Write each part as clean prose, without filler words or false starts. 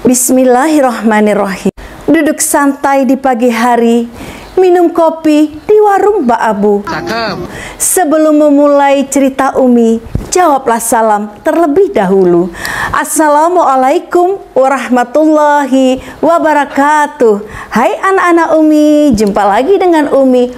Bismillahirrahmanirrahim. Duduk santai di pagi hari, minum kopi di warung Mbak Abu. Sebelum memulai cerita Umi, jawablah salam terlebih dahulu. Assalamualaikum warahmatullahi wabarakatuh. Hai anak-anak Umi, jumpa lagi dengan Umi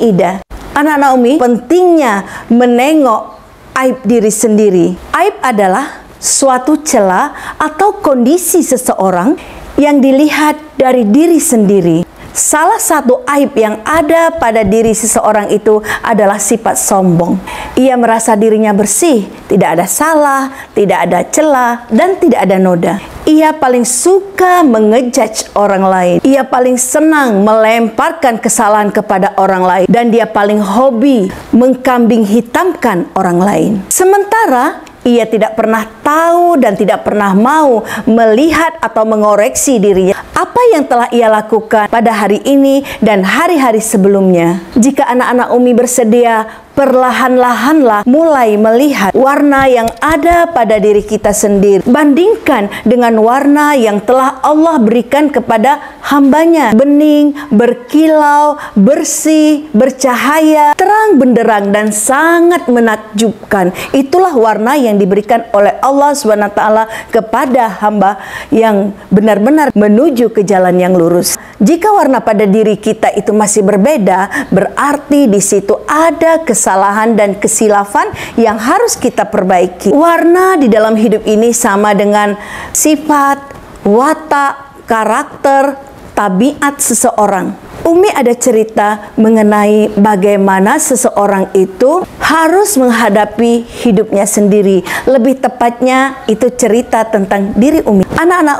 Ida. Anak-anak Umi, pentingnya menengok aib diri sendiri. Aib adalah suatu celah atau kondisi seseorang yang dilihat dari diri sendiri. Salah satu aib yang ada pada diri seseorang itu adalah sifat sombong. Ia merasa dirinya bersih, tidak ada salah, tidak ada celah, dan tidak ada noda. Ia paling suka mengejudge orang lain. Ia paling senang melemparkan kesalahan kepada orang lain. Dan dia paling hobi mengkambing hitamkan orang lain. Sementara ia tidak pernah tahu dan tidak pernah mau melihat atau mengoreksi dirinya. Apa yang telah ia lakukan pada hari ini dan hari-hari sebelumnya. Jika anak-anak Umi bersedia, perlahan-lahanlah mulai melihat warna yang ada pada diri kita sendiri. Bandingkan dengan warna yang telah Allah berikan kepada hambanya. Bening, berkilau, bersih, bercahaya, terang benderang, dan sangat menakjubkan. Itulah warna yang diberikan oleh Allah SWT kepada hamba yang benar-benar menuju ke jalan yang lurus. Jika warna pada diri kita itu masih berbeda, berarti di situ ada kesalahan dan kesilafan yang harus kita perbaiki. Warna di dalam hidup ini sama dengan sifat, watak, karakter, tabiat seseorang. Umi ada cerita mengenai bagaimana seseorang itu harus menghadapi hidupnya sendiri. Lebih tepatnya itu cerita tentang diri Umi. Anak-anak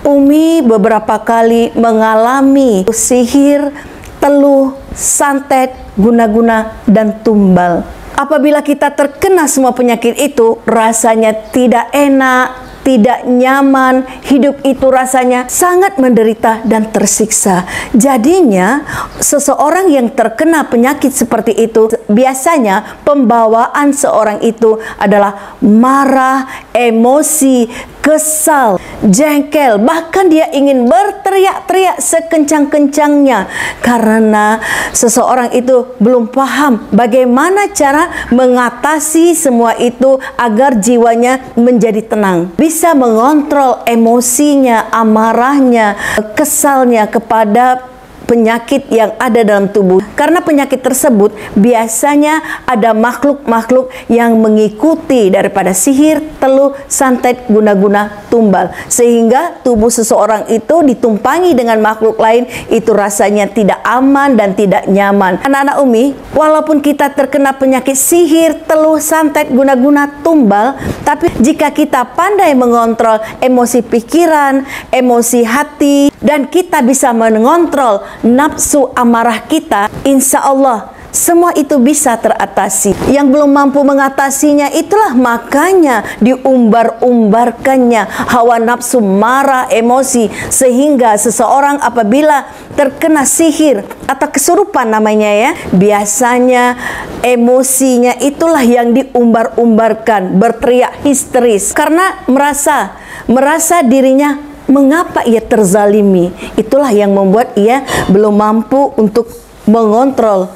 Umi beberapa kali mengalami sihir, teluh, santet, guna-guna, dan tumbal. Apabila kita terkena semua penyakit itu, rasanya tidak enak, tidak nyaman, hidup itu rasanya sangat menderita dan tersiksa. Jadinya seseorang yang terkena penyakit seperti itu, biasanya pembawaan seorang itu adalah marah, emosi, kesal, jengkel, bahkan dia ingin berteriak-teriak sekencang-kencangnya karena seseorang itu belum paham bagaimana cara mengatasi semua itu agar jiwanya menjadi tenang, bisa mengontrol emosinya, amarahnya, kesalnya kepada penyakit yang ada dalam tubuh. Karena penyakit tersebut biasanya ada makhluk-makhluk yang mengikuti daripada sihir, teluh, santet, guna-guna, tumbal, sehingga tubuh seseorang itu ditumpangi dengan makhluk lain. Itu rasanya tidak aman dan tidak nyaman. Anak-anak Umi, walaupun kita terkena penyakit sihir, teluh, santet, guna-guna, tumbal, tapi jika kita pandai mengontrol emosi pikiran, emosi hati, dan kita bisa mengontrol nafsu amarah kita, insya Allah semua itu bisa teratasi. Yang belum mampu mengatasinya, itulah makanya diumbar-umbarkannya hawa nafsu, marah, emosi, sehingga seseorang apabila terkena sihir atau kesurupan namanya ya, biasanya emosinya itulah yang diumbar-umbarkan, berteriak histeris karena merasa dirinya mengapa ia terzalimi. Itulah yang membuat ia belum mampu untuk mengontrol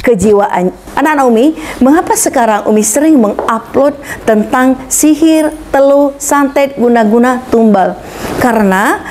kejiwaan. Anak-anak Umi, mengapa sekarang Umi sering mengupload tentang sihir, teluh, santet, guna-guna, tumbal? Karena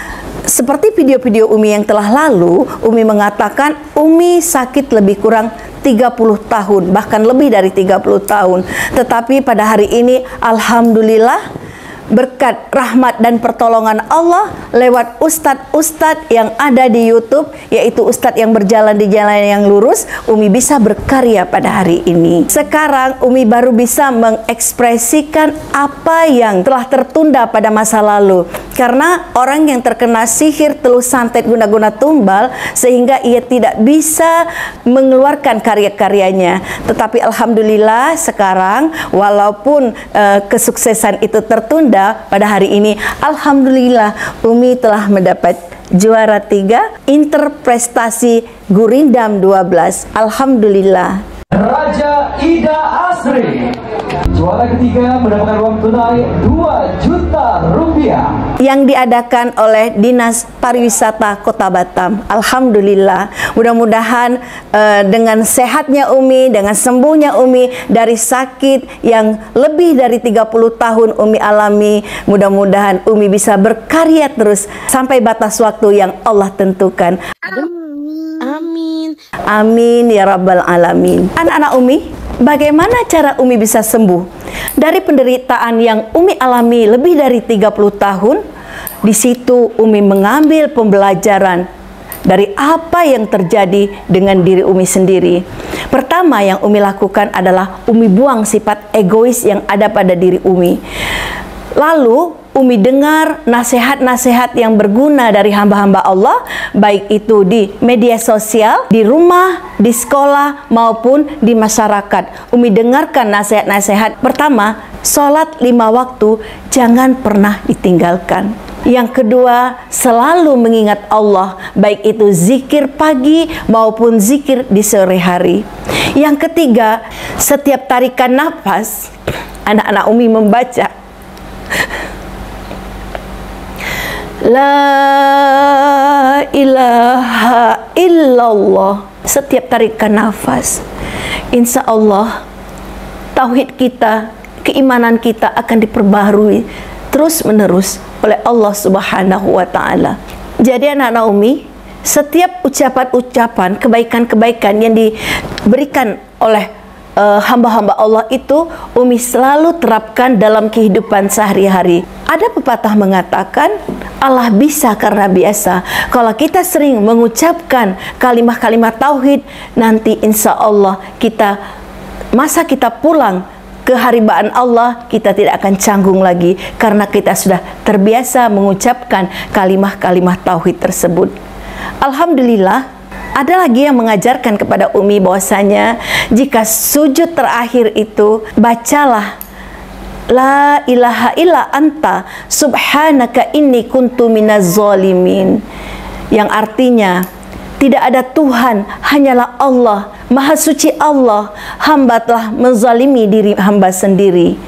seperti video-video Umi yang telah lalu, Umi mengatakan Umi sakit lebih kurang 30 tahun, bahkan lebih dari 30 tahun. Tetapi pada hari ini, alhamdulillah, berkat rahmat dan pertolongan Allah lewat ustadz-ustadz yang ada di YouTube, yaitu ustadz yang berjalan di jalan yang lurus, Umi bisa berkarya pada hari ini. Sekarang Umi baru bisa mengekspresikan apa yang telah tertunda pada masa lalu. Karena orang yang terkena sihir, teluh, santet, guna-guna, tumbal, sehingga ia tidak bisa mengeluarkan karya-karyanya. Tetapi alhamdulillah sekarang walaupun kesuksesan itu tertunda, pada hari ini alhamdulillah Umi telah mendapat juara 3 Interprestasi Gurindam 12. Alhamdulillah. Raja Ida Asri. Juara ketiga mendapatkan uang tunai 2 juta rupiah yang diadakan oleh Dinas Pariwisata Kota Batam. Alhamdulillah, mudah-mudahan dengan sehatnya Umi, dengan sembuhnya Umi dari sakit yang lebih dari 30 tahun Umi alami, mudah-mudahan Umi bisa berkarya terus sampai batas waktu yang Allah tentukan. Amin. Amin ya rabbal alamin. Anak-anak Umi, bagaimana cara Umi bisa sembuh dari penderitaan yang Umi alami lebih dari 30 tahun? Di situ Umi mengambil pembelajaran dari apa yang terjadi dengan diri Umi sendiri. Pertama yang Umi lakukan adalah Umi buang sifat egois yang ada pada diri Umi. Lalu Umi dengar nasihat-nasihat yang berguna dari hamba-hamba Allah, baik itu di media sosial, di rumah, di sekolah, maupun di masyarakat. Umi dengarkan nasihat-nasihat. Pertama, sholat 5 waktu jangan pernah ditinggalkan. Yang kedua, selalu mengingat Allah, baik itu zikir pagi maupun zikir di sore hari. Yang ketiga, setiap tarikan nafas, anak-anak Umi membaca La ilaha illallah. Setiap tarikan nafas, insya Allah tauhid kita, keimanan kita akan diperbaharui terus menerus oleh Allah Subhanahu wa Ta'ala. Jadi anak-anak Umi, setiap ucapan-ucapan kebaikan-kebaikan yang diberikan oleh hamba-hamba Allah itu Umi selalu terapkan dalam kehidupan sehari-hari. Ada pepatah mengatakan Allah bisa karena biasa. Kalau kita sering mengucapkan kalimah-kalimah tauhid, nanti insya Allah masa kita pulang ke haribaan Allah, kita tidak akan canggung lagi karena kita sudah terbiasa mengucapkan kalimah-kalimah tauhid tersebut. Alhamdulillah, ada lagi yang mengajarkan kepada Umi bahwasanya jika sujud terakhir itu bacalah La ilaha illa anta subhanaka inni kuntu minaz zalimin, yang artinya tidak ada Tuhan, hanyalah Allah, Maha Suci Allah, hamba telah menzalimi diri hamba sendiri.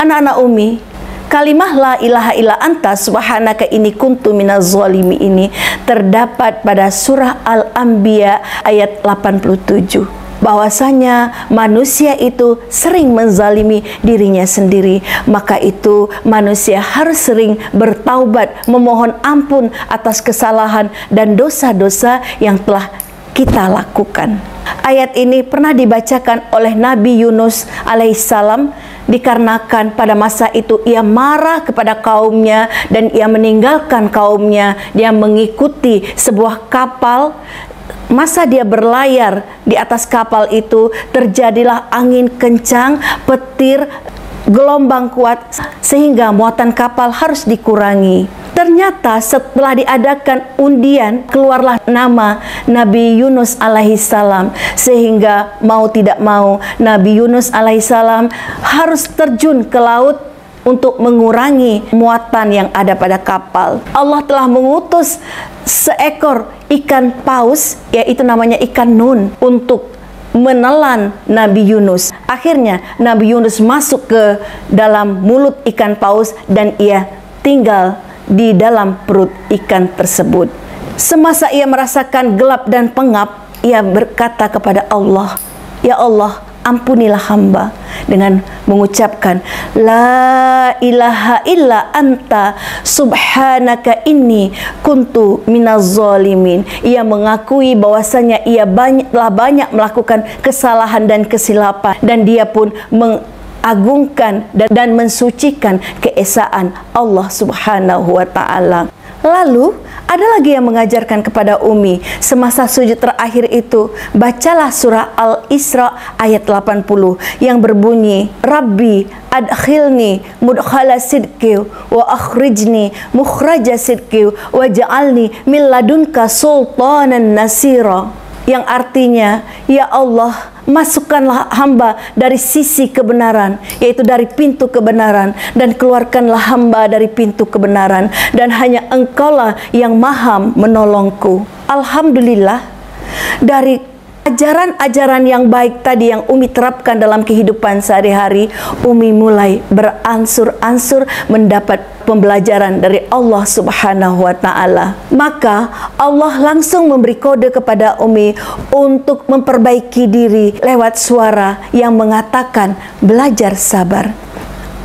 Anak-anak Umi, kalimah la ilaha illa anta subhanaka inni kuntu minaz zalimin ini terdapat pada surah Al-Anbiya ayat 87. Bahwasanya manusia itu sering menzalimi dirinya sendiri, maka itu manusia harus sering bertaubat, memohon ampun atas kesalahan dan dosa-dosa yang telah kita lakukan. Ayat ini pernah dibacakan oleh Nabi Yunus alaihissalam, dikarenakan pada masa itu ia marah kepada kaumnya dan ia meninggalkan kaumnya. Dia mengikuti sebuah kapal. Masa dia berlayar di atas kapal itu, terjadilah angin kencang, petir, gelombang kuat, sehingga muatan kapal harus dikurangi. Ternyata setelah diadakan undian, keluarlah nama Nabi Yunus alaihissalam, sehingga mau tidak mau Nabi Yunus alaihissalam harus terjun ke laut untuk mengurangi muatan yang ada pada kapal. Allah telah mengutus seekor ikan paus, yaitu namanya ikan nun, untuk menelan Nabi Yunus. Akhirnya Nabi Yunus masuk ke dalam mulut ikan paus dan ia tinggal di dalam perut ikan tersebut. Semasa ia merasakan gelap dan pengap, ia berkata kepada Allah, "Ya Allah, ampunilah hamba," dengan mengucapkan La ilaha illa anta subhanaka inni kuntu minaz zalimin. Ia mengakui bahwasanya ia telah banyak melakukan kesalahan dan kesilapan, dan dia pun mengagungkan dan mensucikan keesaan Allah Subhanahu wa Ta'ala. Lalu ada lagi yang mengajarkan kepada Umi semasa sujud terakhir itu, bacalah surah Al-Isra ayat 80 yang berbunyi, Rabbi adkhilni mudkhala sidqi wa akhrijni mukhraja sidqi wa ja'alni min ladunka sultanan nasira, yang artinya, ya Allah, masukkanlah hamba dari sisi kebenaran, yaitu dari pintu kebenaran, dan keluarkanlah hamba dari pintu kebenaran, dan hanya Engkaulah yang maha menolongku. Alhamdulillah, dari Ajaran-ajaran yang baik tadi yang Umi terapkan dalam kehidupan sehari-hari, Umi mulai beransur-ansur mendapat pembelajaran dari Allah Subhanahu wa Ta'ala. Maka Allah langsung memberi kode kepada Umi untuk memperbaiki diri lewat suara yang mengatakan belajar sabar.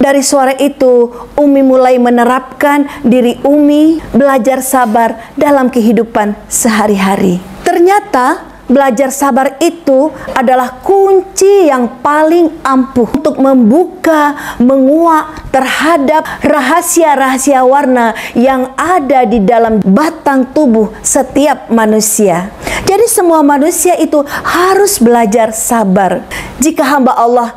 Dari suara itu, Umi mulai menerapkan diri Umi belajar sabar dalam kehidupan sehari-hari. Ternyata belajar sabar itu adalah kunci yang paling ampuh untuk membuka, menguak terhadap rahasia-rahasia warna yang ada di dalam batang tubuh setiap manusia. Jadi semua manusia itu harus belajar sabar. Jika hamba Allah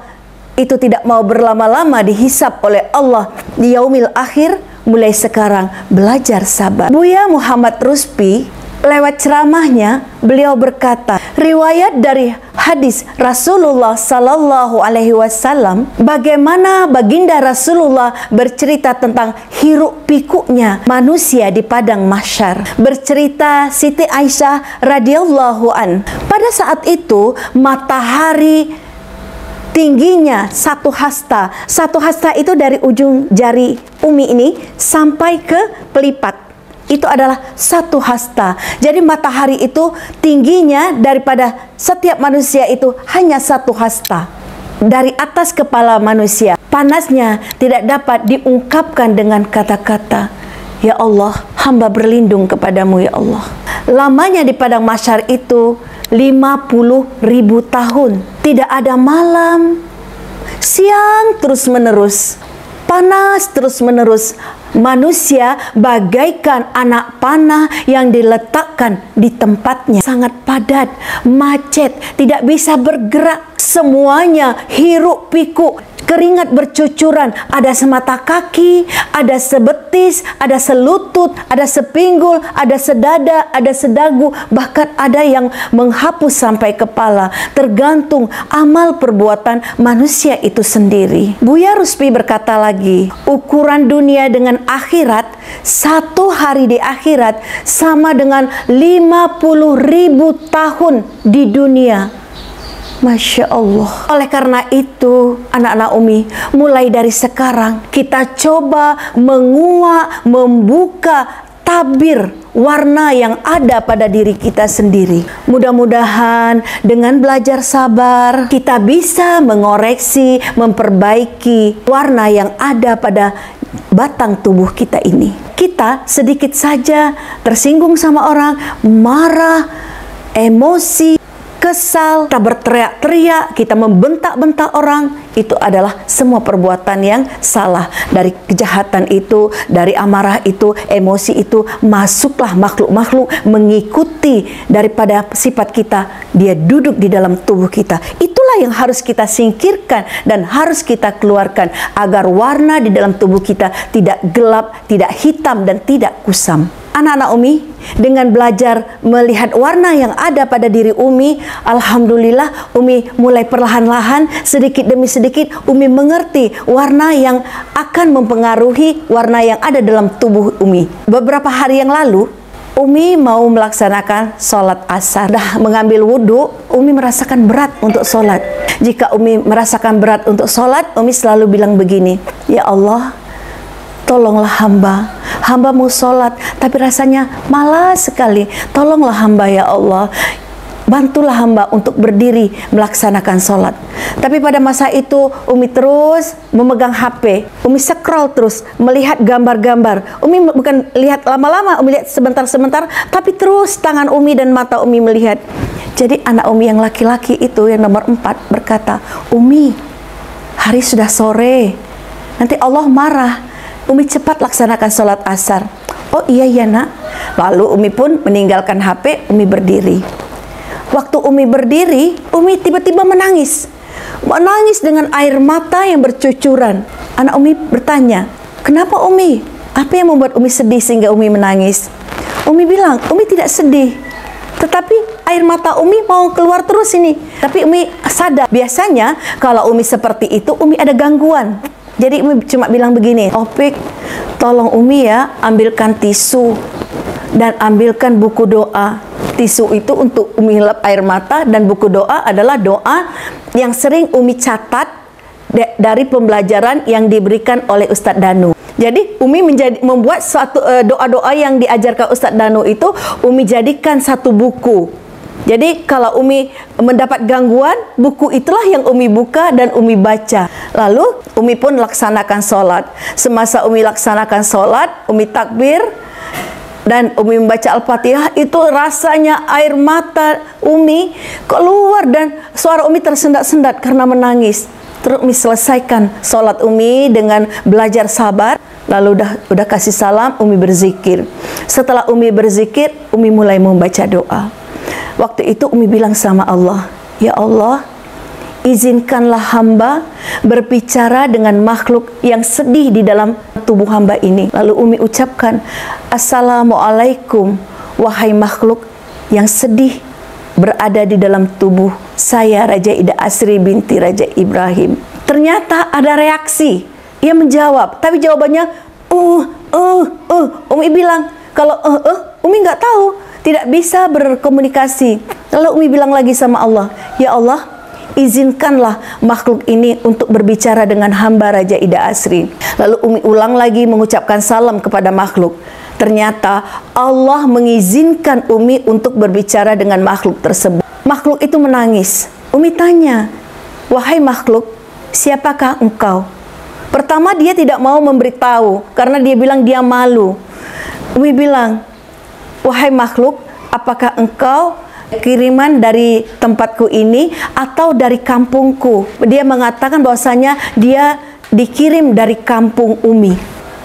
itu tidak mau berlama-lama dihisap oleh Allah di yaumil akhir, mulai sekarang belajar sabar. Buya Muhammad Ruspi lewat ceramahnya, beliau berkata, riwayat dari hadis Rasulullah Sallallahu Alaihi Wasallam, bagaimana baginda Rasulullah bercerita tentang hiruk pikuknya manusia di padang mahsyar. Bercerita Siti Aisyah radhiyallahu an, pada saat itu matahari tingginya 1 hasta. 1 hasta itu dari ujung jari Umi ini sampai ke pelipat. Itu adalah 1 hasta. Jadi matahari itu tingginya daripada setiap manusia itu hanya 1 hasta. Dari atas kepala manusia. Panasnya tidak dapat diungkapkan dengan kata-kata. Ya Allah, hamba berlindung kepadamu ya Allah. Lamanya di padang mahsyar itu 50.000 tahun. Tidak ada malam. Siang terus menerus. Panas terus menerus. Manusia bagaikan anak panah yang diletakkan di tempatnya. Sangat padat, macet, tidak bisa bergerak. Semuanya hiruk pikuk, keringat bercucuran. Ada semata kaki, ada sebetis, ada selutut, ada sepinggul, ada sedada, ada sedagu, bahkan ada yang menghapus sampai kepala. Tergantung amal perbuatan manusia itu sendiri. Buya Ruspi berkata lagi, ukuran dunia dengan akhirat, 1 hari di akhirat sama dengan 50.000 tahun di dunia. Masya Allah. Oleh karena itu, anak-anak Umi, mulai dari sekarang kita coba menguak, membuka tabir warna yang ada pada diri kita sendiri. Mudah-mudahan dengan belajar sabar, kita bisa mengoreksi, memperbaiki warna yang ada pada batang tubuh kita ini. Kita sedikit saja tersinggung sama orang, marah, emosi, kesal, kita berteriak-teriak, kita membentak-bentak orang, itu adalah semua perbuatan yang salah. Dari kejahatan itu, dari amarah itu, emosi itu, masuklah makhluk-makhluk mengikuti daripada sifat kita, dia duduk di dalam tubuh kita. Itulah yang harus kita singkirkan dan harus kita keluarkan agar warna di dalam tubuh kita tidak gelap, tidak hitam, dan tidak kusam. Anak-anak Umi, dengan belajar melihat warna yang ada pada diri Umi, alhamdulillah Umi mulai perlahan-lahan, sedikit demi sedikit Umi mengerti warna yang akan mempengaruhi warna yang ada dalam tubuh Umi. Beberapa hari yang lalu Umi mau melaksanakan sholat asar. Dah mengambil wudhu, Umi merasakan berat untuk sholat. Jika Umi merasakan berat untuk sholat, Umi selalu bilang begini, ya Allah, tolonglah hamba mau sholat tapi rasanya malas sekali, tolonglah hamba ya Allah, bantulah hamba untuk berdiri melaksanakan sholat. Tapi pada masa itu Umi terus memegang HP, Umi scroll terus melihat gambar-gambar. Umi bukan lihat lama-lama, Umi lihat sebentar-sebentar, tapi terus tangan Umi dan mata Umi melihat. Jadi anak Umi yang laki-laki itu yang nomor 4 berkata, Umi, hari sudah sore, nanti Allah marah, Umi cepat laksanakan sholat asar. Oh iya ya nak. Lalu Umi pun meninggalkan HP, Umi berdiri. Waktu Umi berdiri, Umi tiba-tiba menangis. Menangis dengan air mata yang bercucuran. Anak Umi bertanya, kenapa Umi? Apa yang membuat Umi sedih sehingga Umi menangis? Umi bilang, Umi tidak sedih, tetapi air mata Umi mau keluar terus ini. Tapi Umi sadar, biasanya kalau Umi seperti itu, Umi ada gangguan. Jadi Umi cuma bilang begini, Opik, tolong Umi ya, ambilkan tisu dan ambilkan buku doa. tisu itu untuk Umi lap air mata, dan buku doa adalah doa yang sering Umi catat dari pembelajaran yang diberikan oleh Ustadz Danu. Jadi Umi membuat suatu doa-doa yang diajarkan Ustadz Danu itu Umi jadikan satu buku. Jadi kalau Umi mendapat gangguan, buku itulah yang Umi buka dan Umi baca. Lalu Umi pun laksanakan sholat. Semasa Umi laksanakan sholat, Umi takbir dan Umi membaca Al-Fatihah, itu rasanya air mata Umi keluar dan suara Umi tersendat-sendat karena menangis. Terus Umi selesaikan sholat Umi dengan belajar sabar. Lalu udah kasih salam, Umi berzikir. Setelah Umi berzikir, Umi mulai membaca doa. Waktu itu Umi bilang sama Allah, ya Allah, izinkanlah hamba berbicara dengan makhluk yang sedih di dalam tubuh hamba ini. Lalu Umi ucapkan, Assalamualaikum, wahai makhluk yang sedih berada di dalam tubuh saya, Raja Ida Asri binti Raja Ibrahim. Ternyata ada reaksi. Ia menjawab, tapi jawabannya Umi bilang, kalau Umi nggak tahu, tidak bisa berkomunikasi. Lalu Umi bilang lagi sama Allah, ya Allah, izinkanlah makhluk ini untuk berbicara dengan hamba Raja Ida Asri. Lalu Umi ulang lagi mengucapkan salam kepada makhluk. Ternyata Allah mengizinkan Umi untuk berbicara dengan makhluk tersebut. Makhluk itu menangis. Umi tanya, wahai makhluk, siapakah engkau? Pertama dia tidak mau memberitahu karena dia bilang dia malu. Umi bilang, wahai makhluk, apakah engkau kiriman dari tempatku ini atau dari kampungku? Dia mengatakan bahwasanya dia dikirim dari kampung Umi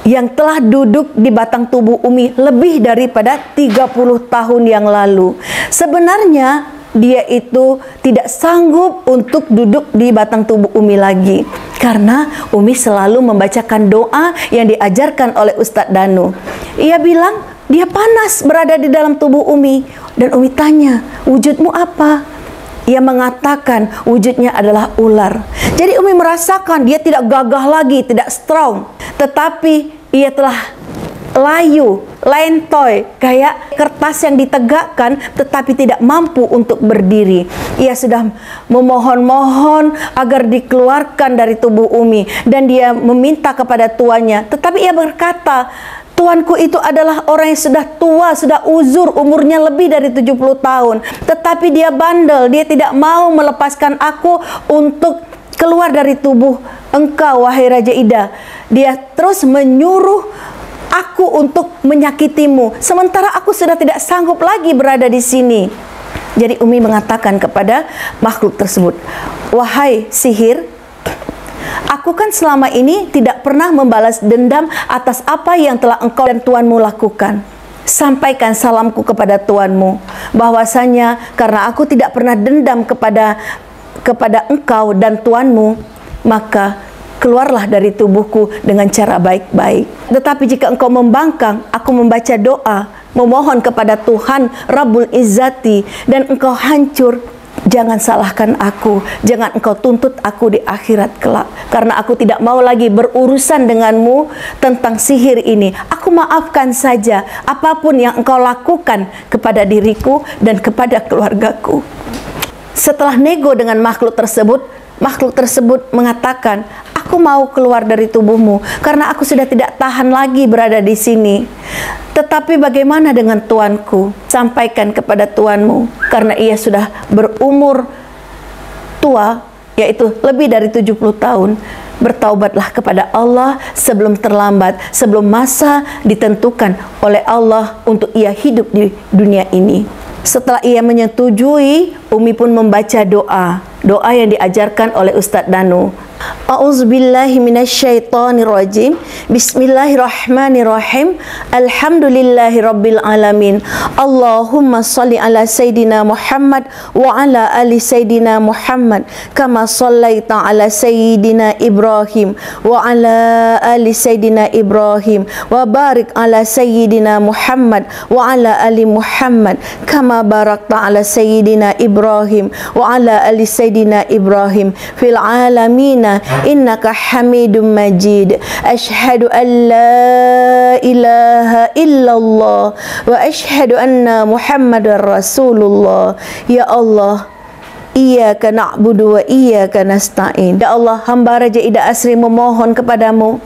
yang telah duduk di batang tubuh Umi lebih daripada 30 tahun yang lalu. Sebenarnya dia itu tidak sanggup untuk duduk di batang tubuh Umi lagi, karena Umi selalu membacakan doa yang diajarkan oleh Ustadz Danu. Ia bilang dia panas berada di dalam tubuh Umi, dan Umi tanya, wujudmu apa? Ia mengatakan wujudnya adalah ular. Jadi Umi merasakan dia tidak gagah lagi, tidak strong, tetapi ia telah layu, lentoy, kayak kertas yang ditegakkan tetapi tidak mampu untuk berdiri. Ia sudah memohon-mohon agar dikeluarkan dari tubuh Umi, dan dia meminta kepada tuannya, tetapi ia berkata, tuanku itu adalah orang yang sudah tua, sudah uzur, umurnya lebih dari 70 tahun, tetapi dia bandel, dia tidak mau melepaskan aku untuk keluar dari tubuh engkau, wahai Raja Ida. Dia terus menyuruh aku untuk menyakitimu, sementara aku sudah tidak sanggup lagi berada di sini. Jadi Umi mengatakan kepada makhluk tersebut, wahai sihir, aku kan selama ini tidak pernah membalas dendam atas apa yang telah engkau dan tuanmu lakukan. Sampaikan salamku kepada tuanmu, bahwasanya karena aku tidak pernah dendam kepada engkau dan tuanmu, maka keluarlah dari tubuhku dengan cara baik-baik. Tetapi jika engkau membangkang, aku membaca doa, memohon kepada Tuhan Rabbul Izzati, dan engkau hancur, jangan salahkan aku, jangan engkau tuntut aku di akhirat kelak, karena aku tidak mau lagi berurusan denganmu tentang sihir ini. Aku maafkan saja apapun yang engkau lakukan kepada diriku dan kepada keluargaku. Setelah nego dengan makhluk tersebut mengatakan, aku mau keluar dari tubuhmu karena aku sudah tidak tahan lagi berada di sini. Tetapi bagaimana dengan tuanku? Sampaikan kepada tuanmu, karena ia sudah berumur tua, yaitu lebih dari 70 tahun. Bertaubatlah kepada Allah sebelum terlambat, sebelum masa ditentukan oleh Allah untuk ia hidup di dunia ini. Setelah ia menyetujui, Umi pun membaca doa yang diajarkan oleh Ustadz Danu. A'udzubillahi minasyaitonirrajim. Bismillahirrahmanirrahim. Alhamdulillahi rabbil alamin. Allahumma salli ala Sayyidina Muhammad wa ala ali Sayyidina Muhammad kama sallaita ala Sayyidina Ibrahim wa ala ali Sayyidina Ibrahim wa barik ala Sayyidina Muhammad wa ala ali Muhammad kama barakta ala Sayyidina Ibrahim Ibrahim wa ala ali Sayyidina Ibrahim fil alamina innaka Hamidum Majid. Asyhadu an la ilaha illallah wa asyhadu anna Muhammadar Rasulullah. Ya Allah, Iyyaka na'budu wa iyyaka nasta'in. Ya Allah, hamba Raja Ida Asri memohon kepadamu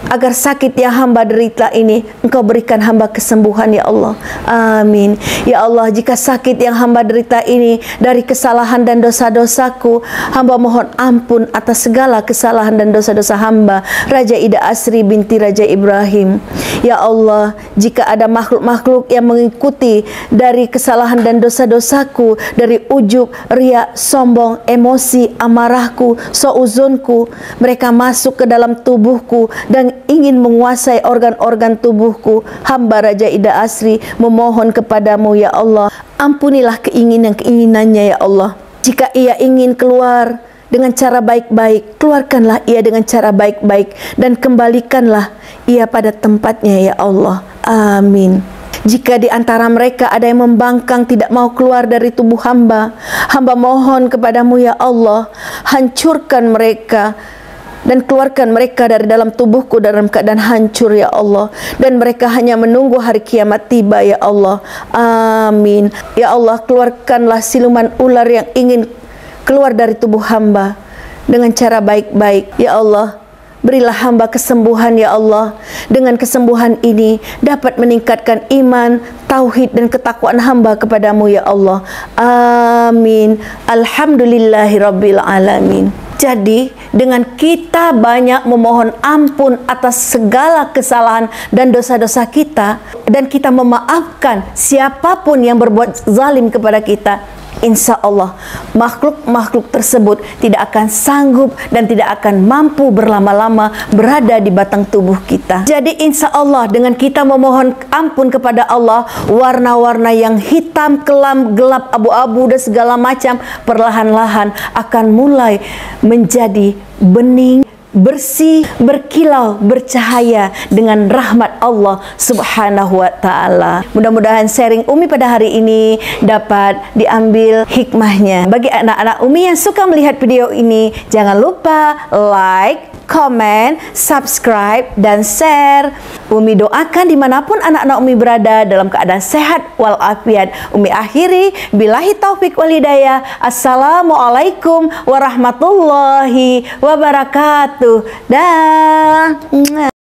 agar sakit yang hamba derita ini Engkau berikan hamba kesembuhan, ya Allah. Amin. Ya Allah, jika sakit yang hamba derita ini dari kesalahan dan dosa-dosaku, hamba mohon ampun atas segala kesalahan dan dosa-dosa hamba Raja Ida Asri binti Raja Ibrahim. Ya Allah, jika ada makhluk-makhluk yang mengikuti dari kesalahan dan dosa-dosaku, dari ujub, riya, sombong, emosi, amarahku, suuzonku, mereka masuk ke dalam tubuhku dan ingin menguasai organ-organ tubuhku, hamba Raja Ida Asri memohon kepadamu, ya Allah, ampunilah keinginan-keinginannya, ya Allah. Jika ia ingin keluar dengan cara baik-baik, keluarkanlah ia dengan cara baik-baik dan kembalikanlah ia pada tempatnya, ya Allah. Amin. Jika di antara mereka ada yang membangkang tidak mau keluar dari tubuh hamba, hamba mohon kepadamu, ya Allah, hancurkan mereka dan keluarkan mereka dari dalam tubuhku dalam keadaan hancur, ya Allah, dan mereka hanya menunggu hari kiamat tiba, ya Allah. Amin. Ya Allah, keluarkanlah siluman ular yang ingin keluar dari tubuh hamba dengan cara baik-baik, ya Allah. Berilah hamba kesembuhan, ya Allah. Dengan kesembuhan ini dapat meningkatkan iman, tauhid dan ketakwaan hamba kepadamu, ya Allah. Amin. Alhamdulillahirabbil alamin. Jadi dengan kita banyak memohon ampun atas segala kesalahan dan dosa-dosa kita, dan kita memaafkan siapapun yang berbuat zalim kepada kita, insya Allah makhluk-makhluk tersebut tidak akan sanggup dan tidak akan mampu berlama-lama berada di batang tubuh kita. Jadi insya Allah dengan kita memohon ampun kepada Allah, warna-warna yang hitam, kelam, gelap, abu-abu dan segala macam perlahan-lahan akan mulai menjadi bening, bersih, berkilau, bercahaya dengan rahmat Allah Subhanahu wa Ta'ala. Mudah-mudahan sharing Umi pada hari ini dapat diambil hikmahnya. Bagi anak-anak Umi yang suka melihat video ini, jangan lupa like, komen, subscribe, dan share. Umi doakan dimanapun anak-anak Umi berada dalam keadaan sehat walafiat. Umi akhiri, billahi taufik wal hidayah. Assalamualaikum warahmatullahi wabarakatuh. Dah.